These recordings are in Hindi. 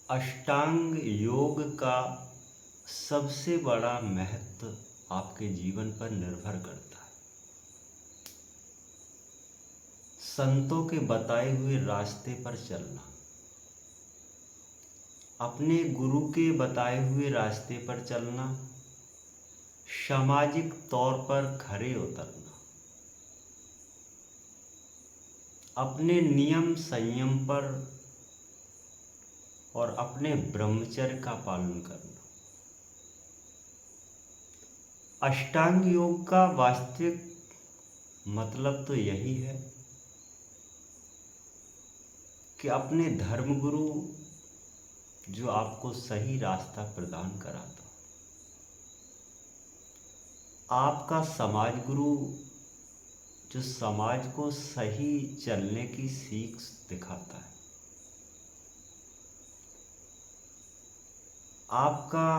अष्टांग योग का सबसे बड़ा महत्व आपके जीवन पर निर्भर करता है। संतों के बताए हुए रास्ते पर चलना, अपने गुरु के बताए हुए रास्ते पर चलना, सामाजिक तौर पर खरे उतरना, अपने नियम संयम पर और अपने ब्रह्मचर्य का पालन करना। अष्टांग योग का वास्तविक मतलब तो यही है कि अपने धर्मगुरु जो आपको सही रास्ता प्रदान कराता, आपका समाज गुरु जो समाज को सही चलने की सीख दिखाता है, आपका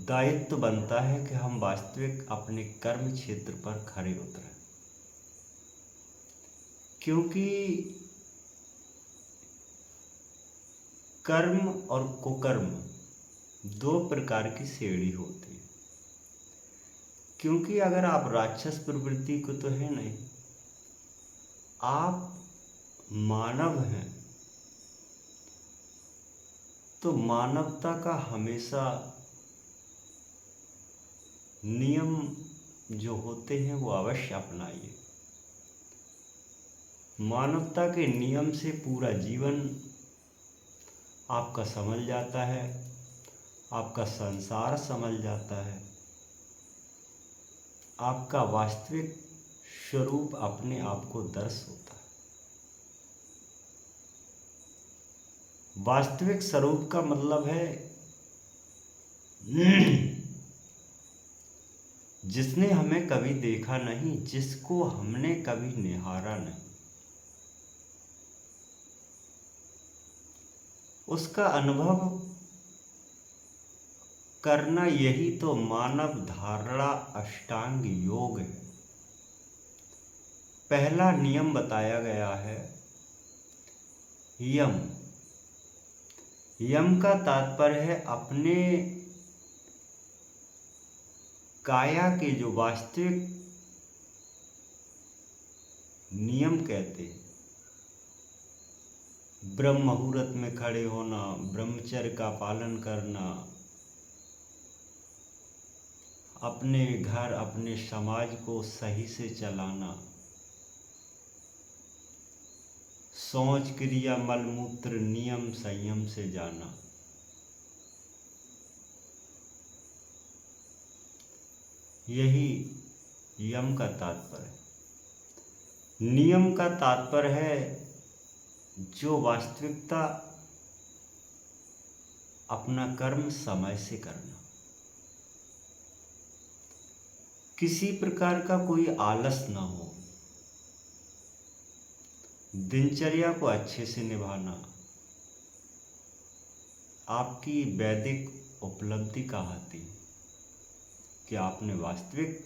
दायित्व बनता है कि हम वास्तविक अपने कर्म क्षेत्र पर खरे उतरें, क्योंकि कर्म और कुकर्म दो प्रकार की श्रेणी होती है। क्योंकि अगर आप राक्षस प्रवृत्ति को तो है नहीं, आप मानव हैं, तो मानवता का हमेशा नियम जो होते हैं वो अवश्य अपनाइए। मानवता के नियम से पूरा जीवन आपका संभल जाता है, आपका संसार संभल जाता है, आपका वास्तविक स्वरूप अपने आप को दर्श होता है। वास्तविक स्वरूप का मतलब है जिसने हमें कभी देखा नहीं, जिसको हमने कभी निहारा नहीं, उसका अनुभव करना, यही तो मानव धारणा अष्टांग योग है। पहला नियम बताया गया है यम। यम का तात्पर्य है अपने काया के जो वास्तविक नियम कहते हैं, ब्रह्म मुहूर्त में खड़े होना, ब्रह्मचर्य का पालन करना, अपने घर अपने समाज को सही से चलाना, शौच क्रिया मलमूत्र नियम संयम से जाना, यही यम का तात्पर्य है। नियम का तात्पर्य है जो वास्तविकता अपना कर्म समय से करना, किसी प्रकार का कोई आलस ना हो, दिनचर्या को अच्छे से निभाना, आपकी वैदिक उपलब्धि कहलाती है कि आपने वास्तविक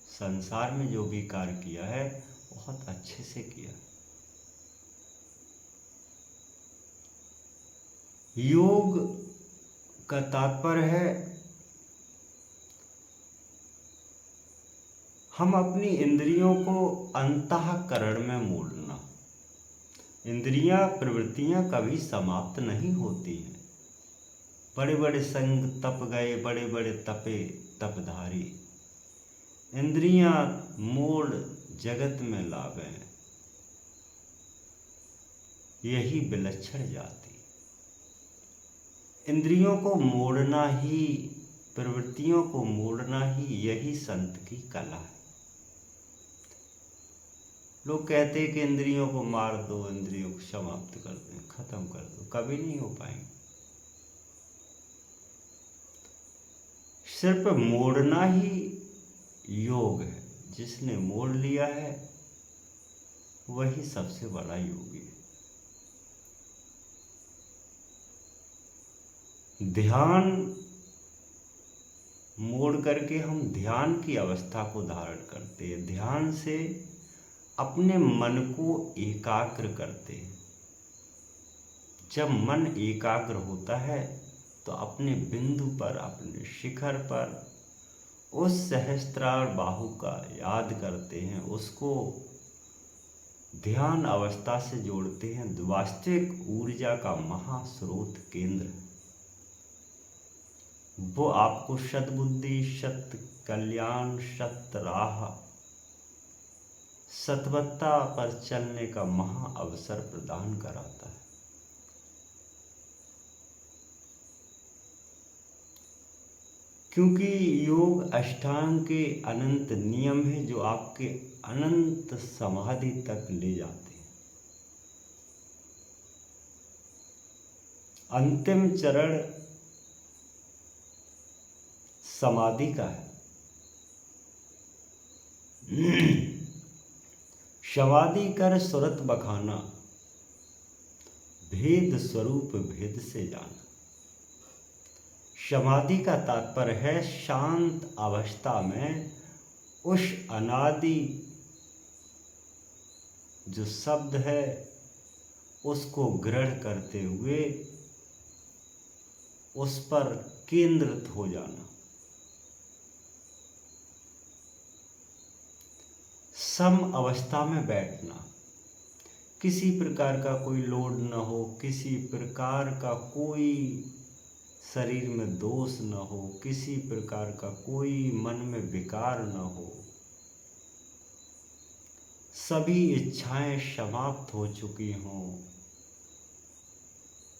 संसार में जो भी कार्य किया है बहुत अच्छे से किया। योग का तात्पर्य है हम अपनी इंद्रियों को अंतःकरण में मोड़ना। इंद्रियां प्रवृत्तियां कभी समाप्त नहीं होती हैं। बड़े बड़े संग तप गए, बड़े बड़े तपे तपधारी, इंद्रियां मोड़ जगत में लावे, यही विलक्षण जाति। इंद्रियों को मोड़ना ही, प्रवृत्तियों को मोड़ना ही, यही संत की कला है। लोग कहते हैं कि इंद्रियों को मार दो, इंद्रियों को समाप्त कर दो, खत्म कर दो, कभी नहीं हो पाएंगे। सिर्फ मोड़ना ही योग है। जिसने मोड़ लिया है वही सबसे बड़ा योगी है। ध्यान मोड़ करके हम ध्यान की अवस्था को धारण करते हैं। ध्यान से अपने मन को एकाग्र करते हैं। जब मन एकाग्र होता है तो अपने बिंदु पर, अपने शिखर पर उस सहस्त्रार बाहु का याद करते हैं, उसको ध्यान अवस्था से जोड़ते हैं। वास्तविक ऊर्जा का महास्रोत केंद्र, वो आपको सद्बुद्धि, सत कल्याण, सत राह, सतवत्ता पर चलने का महा अवसर प्रदान कराता है। क्योंकि योग अष्टांग के अनंत नियम है जो आपके अनंत समाधि तक ले जाते हैं। अंतिम चरण समाधि का है। समाधि कर सुरत बखाना, भेद स्वरूप भेद से जाना। समाधि का तात्पर्य है शांत अवस्था में उस अनादि जो शब्द है उसको ग्रहण करते हुए उस पर केंद्रित हो जाना। सम अवस्था में बैठना, किसी प्रकार का कोई लोड न हो, किसी प्रकार का कोई शरीर में दोष न हो, किसी प्रकार का कोई मन में विकार न हो, सभी इच्छाएं समाप्त हो चुकी हों,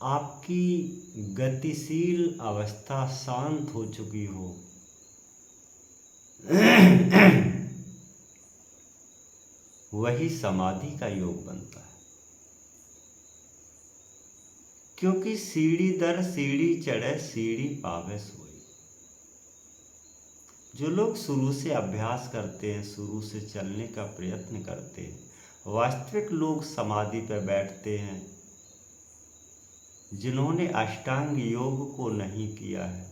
आपकी गतिशील अवस्था शांत हो चुकी हो, वही समाधि का योग बनता है। क्योंकि सीढ़ी दर सीढ़ी चढ़े सीढ़ी पावे सोई। जो लोग शुरू से अभ्यास करते हैं, शुरू से चलने का प्रयत्न करते हैं, वास्तविक लोग समाधि पर बैठते हैं। जिन्होंने अष्टांग योग को नहीं किया है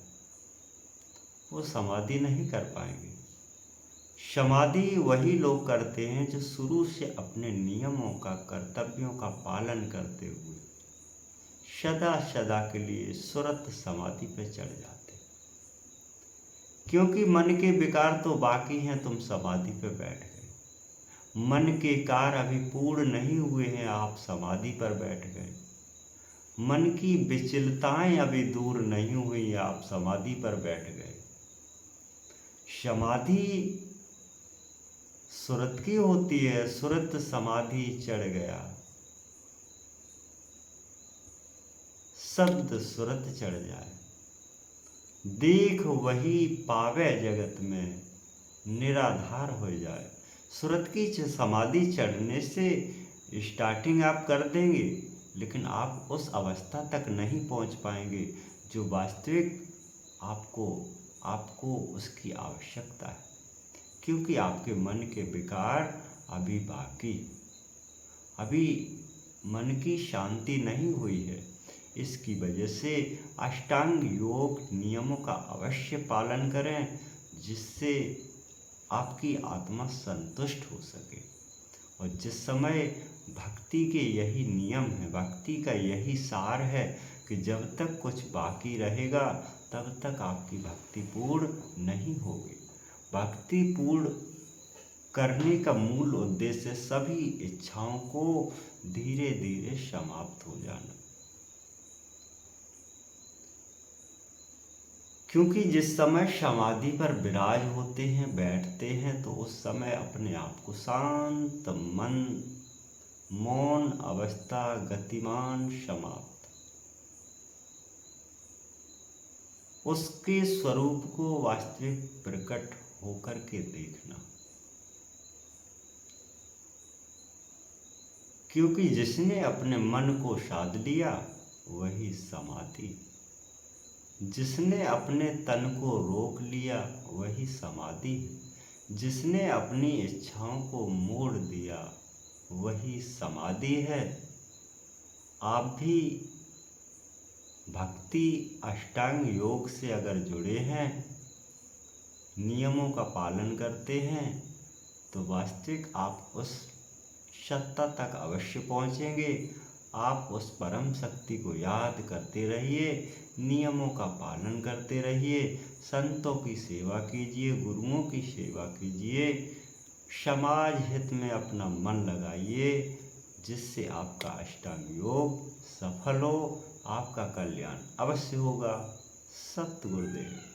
वो समाधि नहीं कर पाएंगे। समाधि वही लोग करते हैं जो शुरू से अपने नियमों का, कर्तव्यों का पालन करते हुए सदा सदा के लिए सुरत समाधि पे चढ़ जाते। क्योंकि मन के विकार तो बाकी हैं, तुम समाधि पे बैठ गए। मन के कार्य अभी पूर्ण नहीं हुए हैं, आप समाधि पर बैठ गए। मन की विचलताएं अभी दूर नहीं हुई, आप समाधि पर बैठ गए। समाधि सुरत की होती है, सुरत समाधि चढ़ गया, शब्द सुरत चढ़ जाए। देख वही पावे जगत में, निराधार हो जाए। सुरत की समाधि चढ़ने से स्टार्टिंग आप कर देंगे, लेकिन आप उस अवस्था तक नहीं पहुंच पाएंगे जो वास्तविक आपको उसकी आवश्यकता है। क्योंकि आपके मन के विकार अभी बाकी, अभी मन की शांति नहीं हुई है। इसकी वजह से अष्टांग योग नियमों का अवश्य पालन करें, जिससे आपकी आत्मा संतुष्ट हो सके। और जिस समय भक्ति के यही नियम है, भक्ति का यही सार है कि जब तक कुछ बाकी रहेगा तब तक आपकी भक्ति पूर्ण नहीं होगी। भक्ति पूर्ण करने का मूल उद्देश्य सभी इच्छाओं को धीरे धीरे समाप्त हो जाना। क्योंकि जिस समय समाधि पर विराज होते हैं, बैठते हैं, तो उस समय अपने आप को शांत मन, मौन अवस्था, गतिमान, समाप्त, उसके स्वरूप को वास्तविक प्रकट होकर के देखना। क्योंकि जिसने अपने मन को साध लिया वही समाधि, जिसने अपने तन को रोक लिया वही समाधि, जिसने अपनी इच्छाओं को मोड़ दिया वही समाधि है। आप भी भक्ति अष्टांग योग से अगर जुड़े हैं, नियमों का पालन करते हैं, तो वास्तविक आप उस सत्ता तक अवश्य पहुँचेंगे। आप उस परम शक्ति को याद करते रहिए, नियमों का पालन करते रहिए, संतों की सेवा कीजिए, गुरुओं की सेवा कीजिए, समाज हित में अपना मन लगाइए, जिससे आपका अष्टांग योग सफल हो, आपका कल्याण अवश्य होगा। सत गुरुदेव।